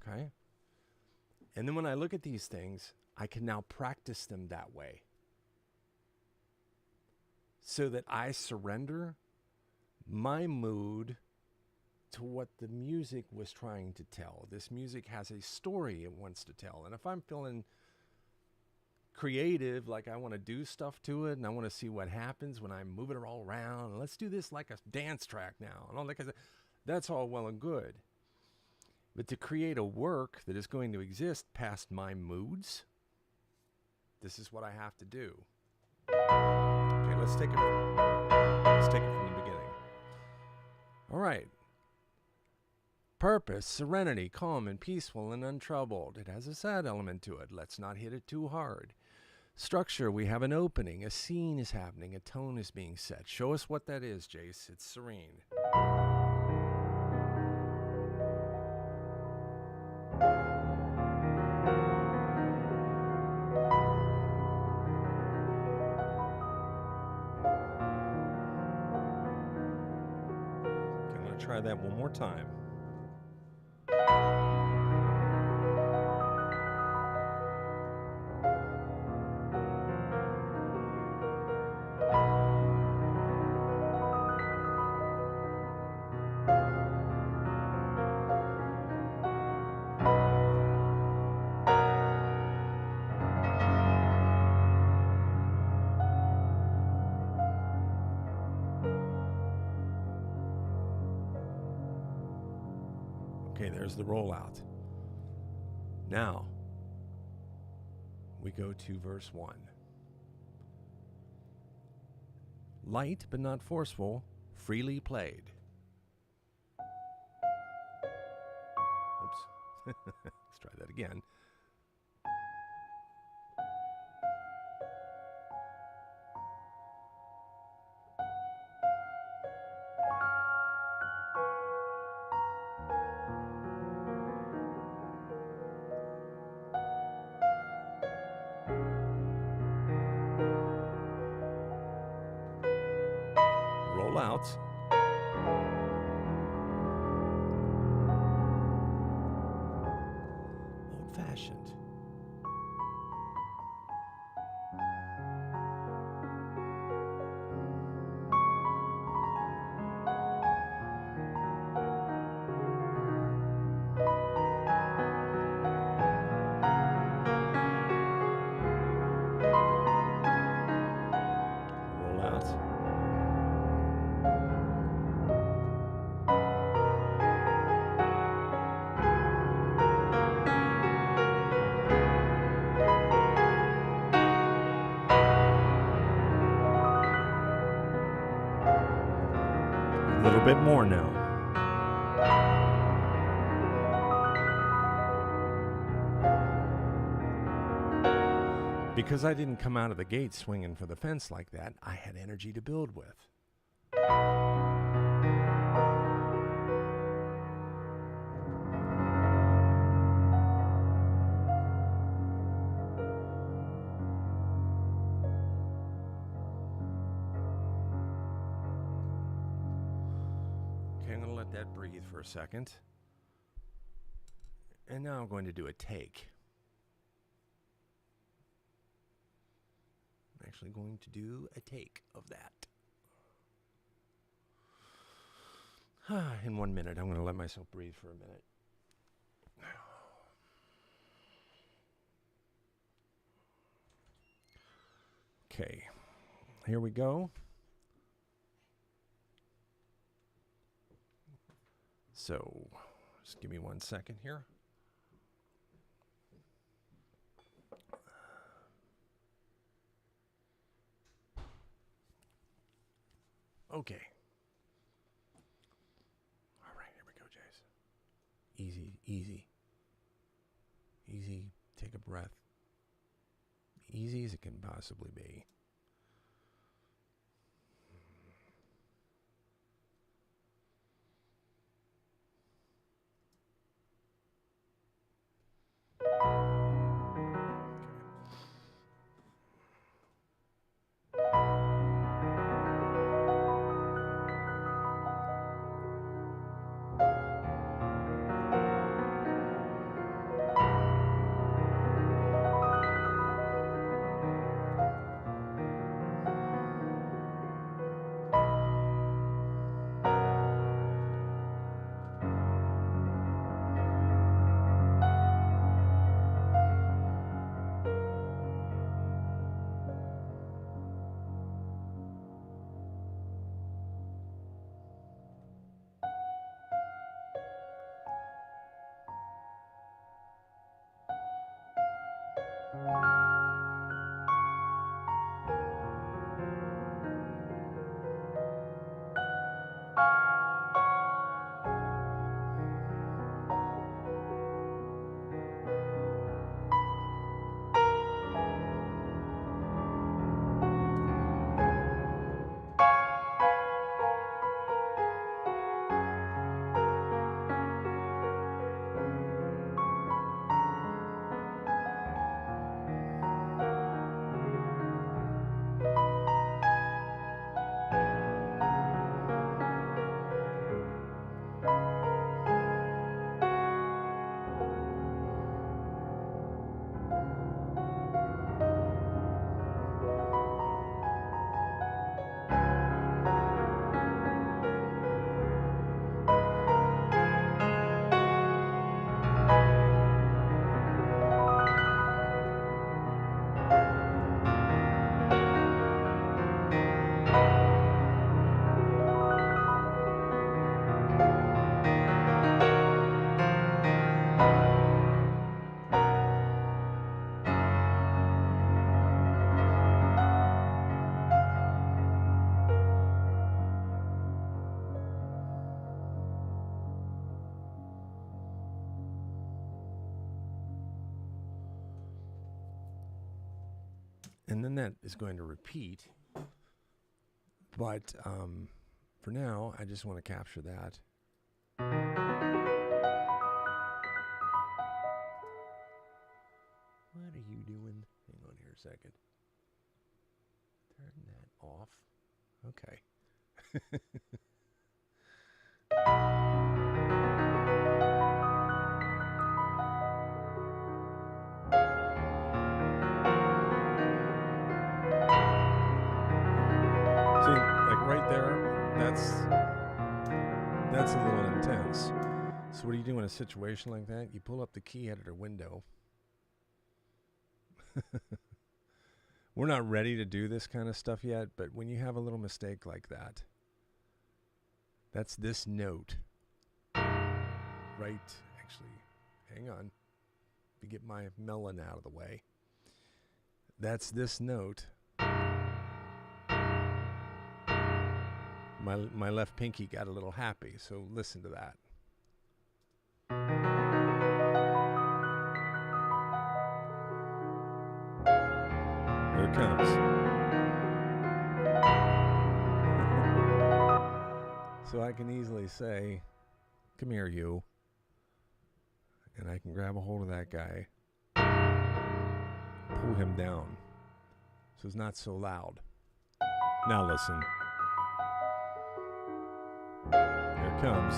Okay? And then when I look at these things, I can now practice them that way. So that I surrender my mood to what the music was trying to tell. This music has a story it wants to tell. And if I'm feeling creative, like I want to do stuff to it and I want to see what happens when I'm moving it all around, and let's do this like a dance track now, and all that kind of, that's all well and good. But to create a work that is going to exist past my moods, this is what I have to do. Okay, let's take it from the beginning. All right. Purpose, serenity, calm and peaceful and untroubled. It has a sad element to it. Let's not hit it too hard. Structure, we have an opening, a scene is happening, a tone is being set. Show us what that is, Jace. It's serene. Okay, I'm going to try that one more time. Okay, there's the rollout. Now, we go to verse 1. Light but not forceful, freely played. Oops. Let's try that again. Roll out. Old-fashioned. Roll out. A little bit more now. Because I didn't come out of the gate swinging for the fence like that, I had energy to build with. Okay, I'm going to let that breathe for a second. And now I'm going to do a take. I'm actually going to do a take of that. In 1 minute, I'm going to let myself breathe for a minute. Okay, here we go. So, just give me 1 second here. Okay. All right, here we go, Jace. Easy, easy. Easy, take a breath. Easy as it can possibly be. And then that is going to repeat. But for now, I just want to capture that. What are you doing? Hang on here a second. Turn that off. Okay. See, like right there, that's a little intense. So what do you do in a situation like that? You pull up the key editor window. We're not ready to do this kind of stuff yet, but when you have a little mistake like that, that's this note. Right, actually, hang on. Let me get my melon out of the way. That's this note. My left pinky got a little happy, so listen to that. Here it comes. So I can easily say, come here, you. And I can grab a hold of that guy, pull him down so it's not so loud. Now listen. Here it comes.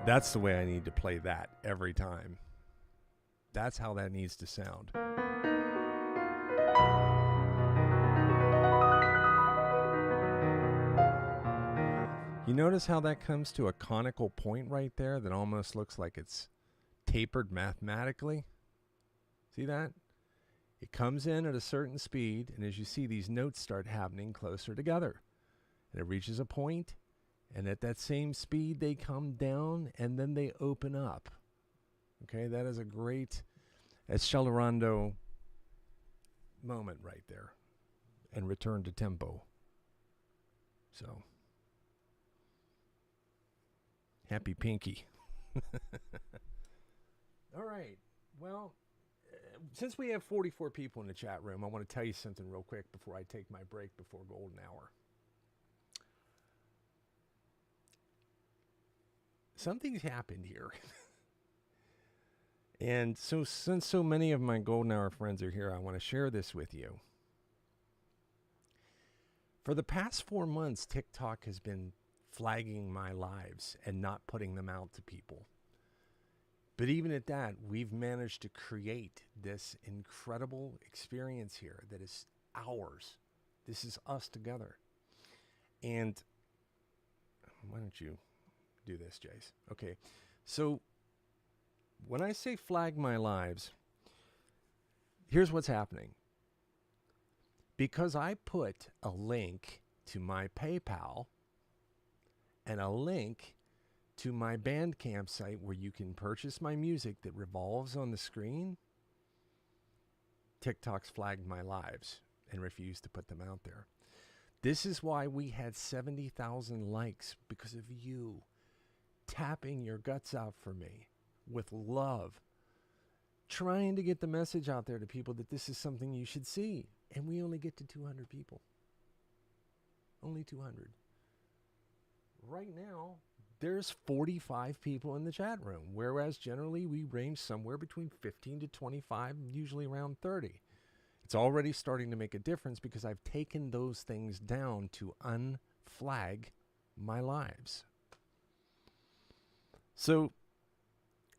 That's the way I need to play that every time. That's how that needs to sound. You notice how that comes to a conical point right there that almost looks like it's tapered mathematically. See that? It comes in at a certain speed, and as you see, these notes start happening closer together. And it reaches a point, and at that same speed, they come down, and then they open up. Okay, that is a great accelerando moment right there. And return to tempo. So, happy pinky. All right. Well, since we have 44 people in the chat room, I want to tell you something real quick before I take my break before golden hour. Something's happened here. And so since so many of my golden hour friends are here, I want to share this with you. For the past 4 months, TikTok has been flagging my lives and not putting them out to people. But even at that, we've managed to create this incredible experience here that is ours. This is us together. And why don't you do this, Jace? Okay. So when I say flag my lives, here's what's happening. Because I put a link to my PayPal and a link to my Bandcamp site where you can purchase my music that revolves on the screen, TikTok's flagged my lives and refused to put them out there. This is why we had 70,000 likes, because of you tapping your guts out for me with love, trying to get the message out there to people that this is something you should see. And we only get to 200 people. Only 200. Right now, there's 45 people in the chat room, whereas generally we range somewhere between 15 to 25, usually around 30. It's already starting to make a difference because I've taken those things down to unflag my lives. So,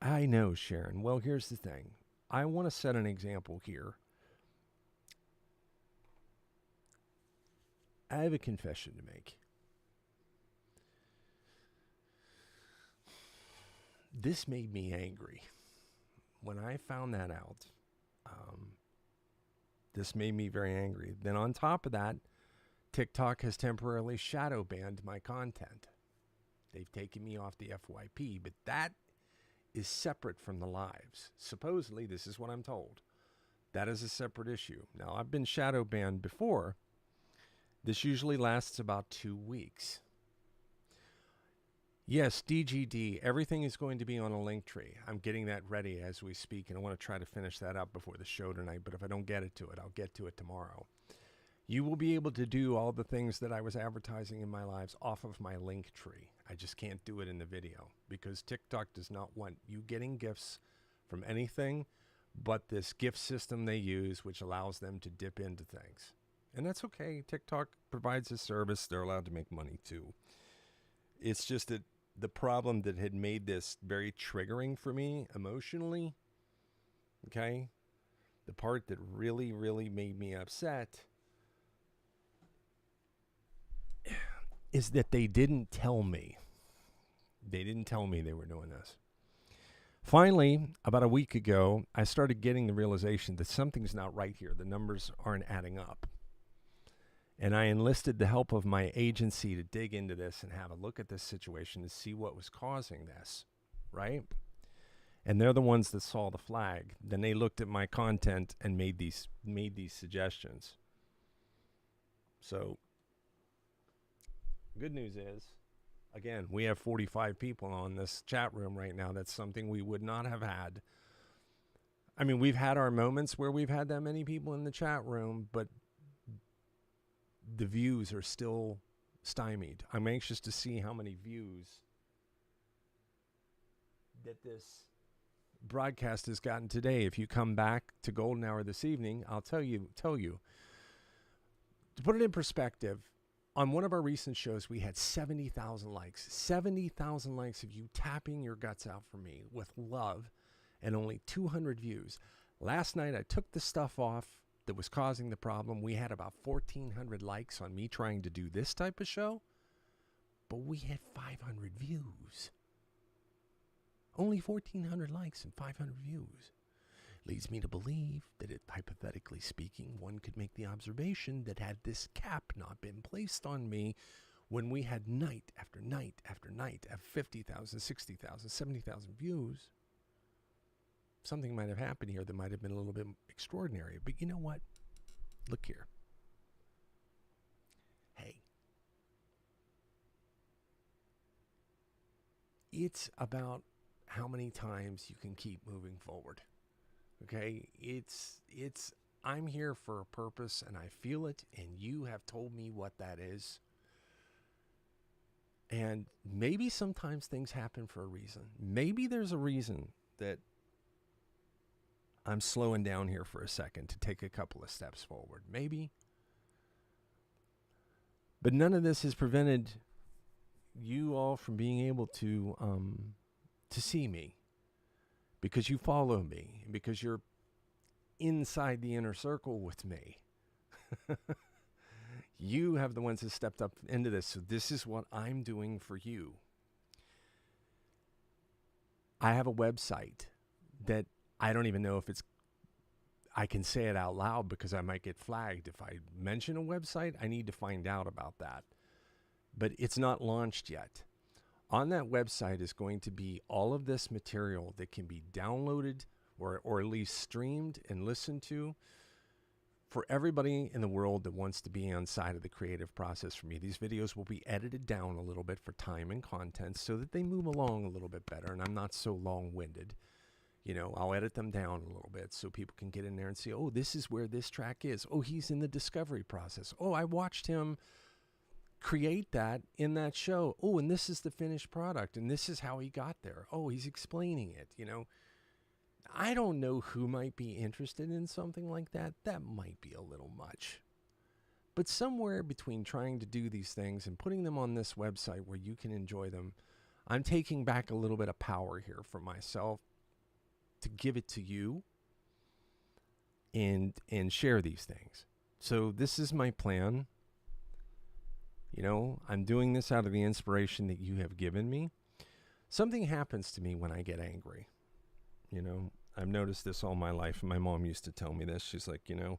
I know, Sharon. Well, here's the thing. I want to set an example here. I have a confession to make. This made me angry. When I found that out, this made me very angry. Then on top of that, TikTok has temporarily shadow banned my content. They've taken me off the FYP, but that is separate from the lives. Supposedly, this is what I'm told. That is a separate issue. Now, I've been shadow banned before. This usually lasts about 2 weeks. Yes, DGD, everything is going to be on a link tree. I'm getting that ready as we speak, and I want to try to finish that up before the show tonight, but if I don't get it to it, I'll get to it tomorrow. You will be able to do all the things that I was advertising in my lives off of my link tree. I just can't do it in the video because TikTok does not want you getting gifts from anything but this gift system they use, which allows them to dip into things. And that's okay. TikTok provides a service. They're allowed to make money too. It's just that the problem that had made this very triggering for me emotionally, okay, the part that really, really made me upset is that they didn't tell me. They didn't tell me they were doing this. Finally, about a week ago, I started getting the realization that something's not right here. The numbers aren't adding up. And I enlisted the help of my agency to dig into this and have a look at this situation to see what was causing this, right? And they're the ones that saw the flag. Then they looked at my content and made these suggestions. So, good news is, again, we have 45 people on this chat room right now. That's something we would not have had. I mean, we've had our moments where we've had that many people in the chat room, but the views are still stymied. I'm anxious to see how many views that this broadcast has gotten today. If you come back to Golden Hour this evening, I'll tell you. To put it in perspective, on one of our recent shows, we had 70,000 likes. 70,000 likes of you tapping your guts out for me with love and only 200 views. Last night, I took the stuff off that was causing the problem. We had about 1,400 likes on me trying to do this type of show, but we had 500 views. Only 1,400 likes and 500 views. Leads me to believe that, hypothetically speaking, one could make the observation that had this cap not been placed on me, when we had night after night after night of 50,000, 60,000, 70,000 views, something might have happened here that might have been a little bit extraordinary. But you know what? Look here. Hey. It's about how many times you can keep moving forward. Okay? I'm here for a purpose, and I feel it, and you have told me what that is. And maybe sometimes things happen for a reason. Maybe there's a reason that I'm slowing down here for a second to take a couple of steps forward. Maybe. But none of this has prevented you all from being able to see me, because you follow me, and because you're inside the inner circle with me. You have the ones that stepped up into this. So this is what I'm doing for you. I have a website that I don't even know if I can say it out loud, because I might get flagged. If I mention a website, I need to find out about that. But it's not launched yet. On that website is going to be all of this material that can be downloaded or at least streamed and listened to for everybody in the world that wants to be on side of the creative process for me. These videos will be edited down a little bit for time and content so that they move along a little bit better, and I'm not so long-winded. You know, I'll edit them down a little bit so people can get in there and see, oh, this is where this track is. Oh, he's in the discovery process. Oh, I watched him create that in that show. Oh, and this is the finished product, and this is how he got there. Oh, he's explaining it, you know. I don't know who might be interested in something like that. That might be a little much. But somewhere between trying to do these things and putting them on this website where you can enjoy them, I'm taking back a little bit of power here for myself to give it to you and share these things. So this is my plan. You know, I'm doing this out of the inspiration that you have given me. Something happens to me when I get angry. You know, I've noticed this all my life. My mom used to tell me this. She's like, you know,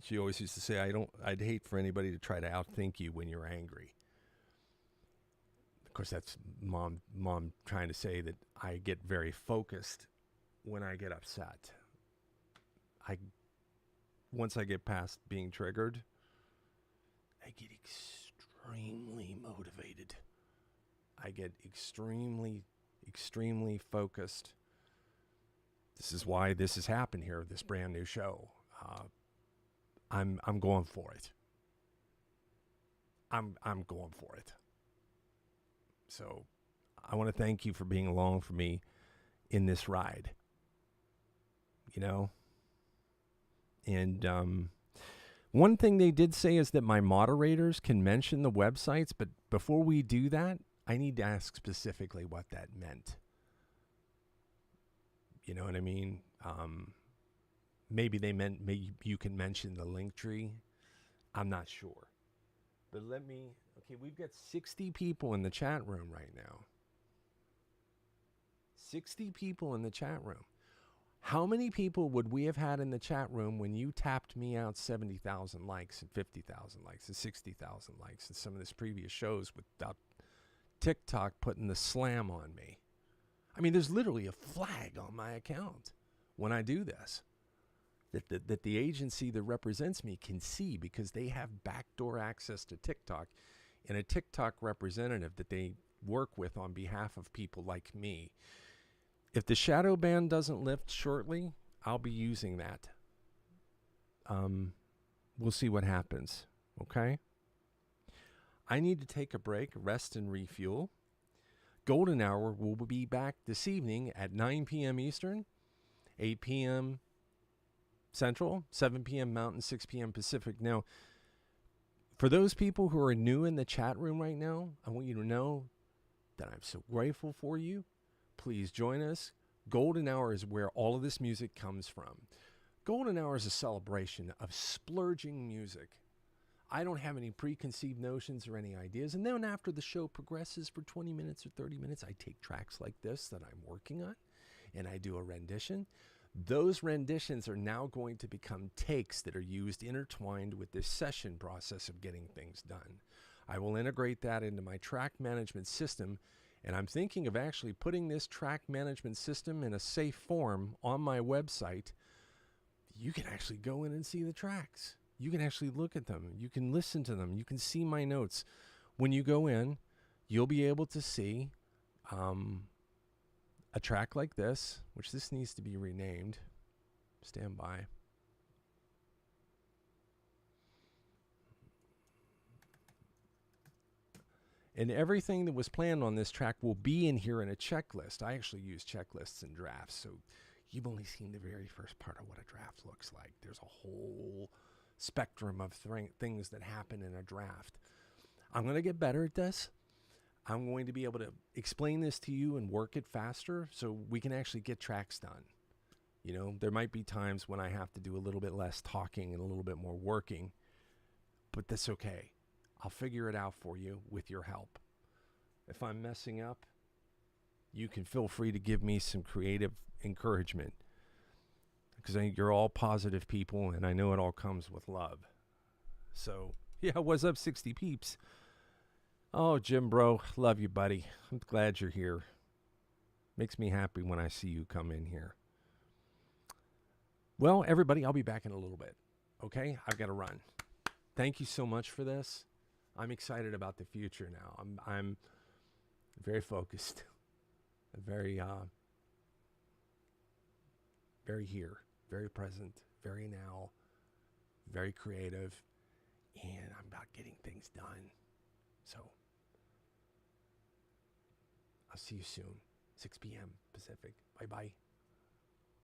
she always used to say, I'd hate for anybody to try to outthink you when you're angry. Of course, that's mom trying to say that I get very focused when I get upset. Once I get past being triggered, I get extremely motivated. I get extremely, extremely focused. This is why this has happened here, this brand new show. I'm going for it. I'm going for it. So I want to thank you for being along for me in this ride. You know? And one thing they did say is that my moderators can mention the websites, but before we do that, I need to ask specifically what that meant. You know what I mean? Maybe they meant maybe you can mention the link tree. I'm not sure. But okay, we've got 60 people in the chat room right now. 60 people in the chat room. How many people would we have had in the chat room when you tapped me out 70,000 likes and 50,000 likes and 60,000 likes in some of this previous shows without TikTok putting the slam on me? I mean, there's literally a flag on my account when I do this that the agency that represents me can see, because they have backdoor access to TikTok and a TikTok representative that they work with on behalf of people like me. If the shadow ban doesn't lift shortly, I'll be using that. We'll see what happens, okay? I need to take a break, rest and refuel. Golden Hour will be back this evening at 9 p.m. Eastern, 8 p.m. Central, 7 p.m. Mountain, 6 p.m. Pacific. Now, for those people who are new in the chat room right now, I want you to know that I'm so grateful for you. Please join us. Golden Hour is where all of this music comes from. Golden Hour is a celebration of splurging music. I don't have any preconceived notions or any ideas. And then after the show progresses for 20 minutes or 30 minutes, I take tracks like this that I'm working on and I do a rendition. Those renditions are now going to become takes that are used intertwined with this session process of getting things done. I will integrate that into my track management system, and I'm thinking of actually putting this track management system in a safe form on my website. You can actually go in and see the tracks. You can actually look at them. You can listen to them. You can see my notes. When you go in, you'll be able to see a track like this, which this needs to be renamed. Stand by. And everything that was planned on this track will be in here in a checklist. I actually use checklists and drafts, so you've only seen the very first part of what a draft looks like. There's a whole spectrum of things that happen in a draft. I'm going to get better at this. I'm going to be able to explain this to you and work it faster so we can actually get tracks done. You know, there might be times when I have to do a little bit less talking and a little bit more working, but that's okay. I'll figure it out for you with your help. If I'm messing up, you can feel free to give me some creative encouragement, because I think you're all positive people and I know it all comes with love. So, yeah, what's up, 60 peeps? Oh, Jim, bro, love you, buddy. I'm glad you're here. Makes me happy when I see you come in here. Well, everybody, I'll be back in a little bit. Okay? I've got to run. Thank you so much for this. I'm excited about the future now. I'm very focused. Very here, very present, very now, very creative, and I'm about getting things done. So I'll see you soon, 6 p.m. Pacific. Bye-bye.